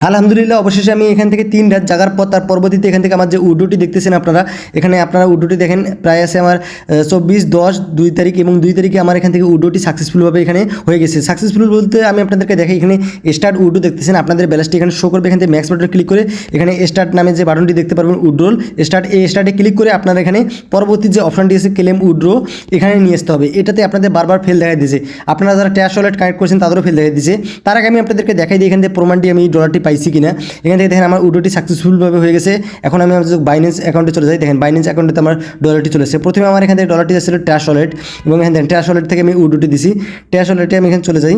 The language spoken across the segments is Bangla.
আলহামদুলিল্লাহ অবশেষে আমি এখান থেকে 3 রাত জাগার পর তার পরবর্তীতে এখান থেকে আমার যে উডোটি দেখতেছেন আপনারা উডোটি দেখেন প্রায় আছে আমার 24/10 2 তারিখ এবং 2 তারিখে আমার এখান থেকে উডোটি সাকসেসফুলভাবে এখানে হয়ে গেছে। সাকসেসফুল বলতে আমি আপনাদেরকে দেখাই, এখানে স্টার্ট উডো দেখতেছেন, আপনাদের ব্যালেন্সটি এখানে শো করবে। এখান থেকে ম্যাক্স বাটনে ক্লিক করে এখানে স্টার্ট নামে যে বাটনটি দেখতে পারবেন উড্রোল স্টার্টে ক্লিক করে আপনারা এখানে পরবর্তী যে অপশনটি আছে ক্লেম উড্রো এখানে নিয়ে আসতে হবে। এটাতে আপনাদের বারবার ফেল দেখা দিয়েছে, আপনারা যারা ট্যাশ ওয়ালেট কানেক্ট করেছেন তাদেরও ফেল দেখা দিয়েছে। তার আগে আমি আপনাদেরকে দেখাই দিই এখান থেকে প্রমাণটি আমি ডলারটি পাইছি কিনা। এখান থেকে দেখেন আমার উডোটি সাকসেসফুলভাবে হয়ে গেছে। এখন আমি আমার বাইন্যান্স অ্যাকাউন্টে চলে যাই, দেখেন বাইন্যান্স অ্যাকাউন্টে আমার ডলারটি চলে এসেছে। প্রথমে আমার এখান থেকে ডলারটি যাচ্ছিল ট্যাশ ওয়ালেট এবং এখান থেকে ট্যাশ ওয়ালেট থেকে আমি উডোটি দিছি। ট্যাশ ওয়ালেটে আমি এখানে চলে যাই,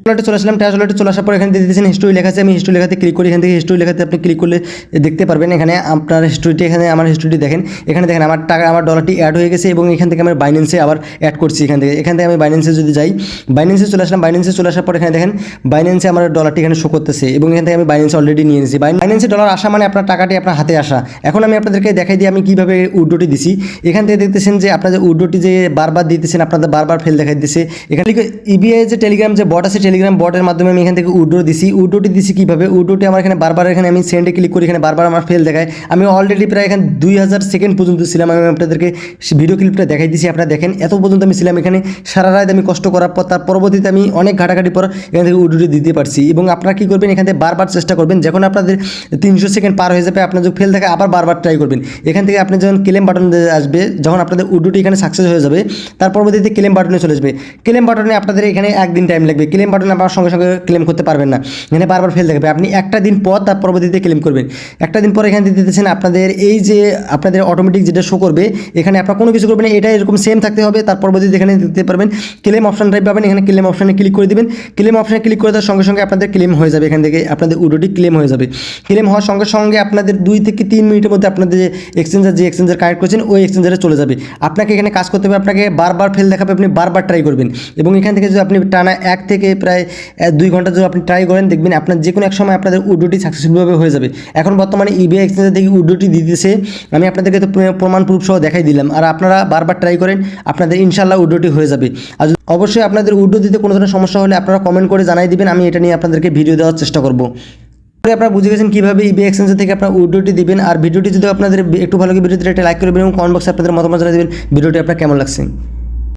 ওয়ালেটে চলে আসলাম। ট্যাশ ওয়ালেটে চলে আসার পর এখানে দিয়ে দিয়েছেন হিস্ট্রি লেখা আছে, আমি হিস্ট্রি লেখাতে ক্লিক করি। এখান থেকে হিস্ট্রি লেখাতে আপনি ক্লিক করলে দেখতে পারবেন এখানে আপনার হিস্ট্রিটি, এখানে আমার হিস্ট্রিটি দেখেন। এখানে দেখেন আমার টাকা আমার ডলারটি অ্যাড হয়ে গেছে এবং এখান থেকে আমি বাইন্যান্সে আবার অ্যাড করছি। এখান থেকে আমি বাইন্যান্সে যদি যাই, বাইন্যান্সে চলে আসলাম। বাইন্যান্সে চলে আসার পর এখানে দেখেন বাইন্যান্সে আমার ডলারটি এখানে শো করতেছে এবং এখান থেকে আমি বাইন্যান্সে অলরেডি নিয়ে নিয়েছি। বাইন্যান্সে ডলার আসা মানে আপনার টাকাটি আপনার হাতে আসা। এখন আমি আপনাদেরকে দেখাই দিই আমি কীভাবে উডোটি দিছি। এখান থেকে দেখতেছেন যে আপনাদের উডোটি যে বারবার দিতেছেন আপনাদের বারবার ফেল দেখাই দিতেছে। এখানে ইবিআই যে টেলিগ্রাম যে বট আছে, টেলিগ্রাম বটের মাধ্যমে আমি এখান থেকে উড্রো দিছি। উডোটি দিছি কীভাবে, উডোটি আমার এখানে বারবার এখানে আমি সেন্ডে ক্লিক করি, এখানে বারবার আমার ফেল দেখায়। আমি অলরেডি প্রায় এখানে 2000 সেকেন্ড পর্যন্ত ছিলাম। আমি আপনাদেরকে ভিডিও ক্লিপটা দেখাই দিছি, আপনারা দেখেন এত পর্যন্ত আমি ছিলাম এখানে। সারা রাত আমি কষ্ট করার পর তার পরবর্তীতে আমি অনেক ঘাটাঘাটি পর এখান থেকে উডোটি দিতে পারছি। এবং আপনারা কী করবেন, এখান থেকে বারবার চেষ্টা করবেন, যখন আপনাদের 300 সেকেন্ড পার হয়ে যাবে আপনার যদি ফেল দেখায় আবার বারবার ট্রাই করবেন। এখান থেকে আপনি যখন ক্লেম বাটন আসবে, যখন আপনাদের উডোটি এখানে সাকসেস হয়ে যাবে তার পরবর্তীতে ক্লেম বাটনে চলে আসবে। ক্লেম বাটনে আপনাদের এখানে একদিন টাইম লাগবে। ক্লেম বাটনে আপনার সঙ্গে সঙ্গে ক্লেম করতে পারবেন না, এখানে বারবার ফেল দেখাবে। আপনি একটা দিন পর তার পরবর্তীতে ক্লেম করবেন। একটা দিন পর এখানে দিতেছেন আপনাদের এই যে আপনাদের অটোমেটিক যেটা শো করবে, এখানে আপনার কোনো কিছু করবেন না, এটা এরকম সেম থাকতে হবে। তার পরবর্তীতে এখানে দিতে পারবেন ক্লেম অপশনটাই পাবেন, এখানে ক্লেম অপশনে ক্লিক করে দেবেন। ক্লেম অপশনে ক্লিক করে দেওয়ার সঙ্গে সঙ্গে আপনাদের ক্লেম হয়ে যাবে। এখান থেকে আপনাদের উডোটি ক্লেম হয়ে যাবে। ক্লেম হওয়ার সঙ্গে সঙ্গে আপনাদের 2 থেকে 3 মিনিটের মধ্যে আপনাদের যে এক্সচেঞ্জার কানেক্ট করছেন ওই এক্সচেঞ্জারে চলে যাবে। আপনাকে এখানে কাজ করতে হবে, আপনাকে বারবার ফেল দেখাবে, আপনি বারবার ট্রাই করবেন। এবং এখান থেকে যদি আপনি টানা 1 থেকে প্রায় 2 ঘন্টা যদি আপনি ট্রাই করেন, দেখবেন আপনার যে কোনো এক সময় আপনাদের উডোটি সাকসেসফুলভাবে হয়ে যাবে। এখন বর্তমানে ইবিআই এক্সচেঞ্জার থেকে উডোটি দিতেছে, আমি আপনাদেরকে তো প্রমাণ প্রুফ সহ দেখাই দিলাম। আর আপনারা বারবার ট্রাই করেন, আপনাদের ইনশাল্লাহ উডোটি হয়ে যাবে। আর অবশ্যই আপনাদের উডো দিতে কোনো ধরনের সমস্যা হলে আপনারা কমেন্ট করে জানাই দিবেন, আমি এটা নিয়ে আপনাদেরকে ভিডিও দেওয়ার চেষ্টা করব। আপনারা বুঝে গেছেন কীভাবে ইবিআই এক্সচেঞ্জার থেকে আপনার উডোটি দিবেন। আর ভিডিওটি যদি আপনাদের একটু ভালো লাগে ভিডিওতে একটা লাইক করবেন এবং কমেন্ট বক্সে আপনাদের মতামত জানিয়ে দেবেন ভিডিওটি আপনার কেমন লাগছে।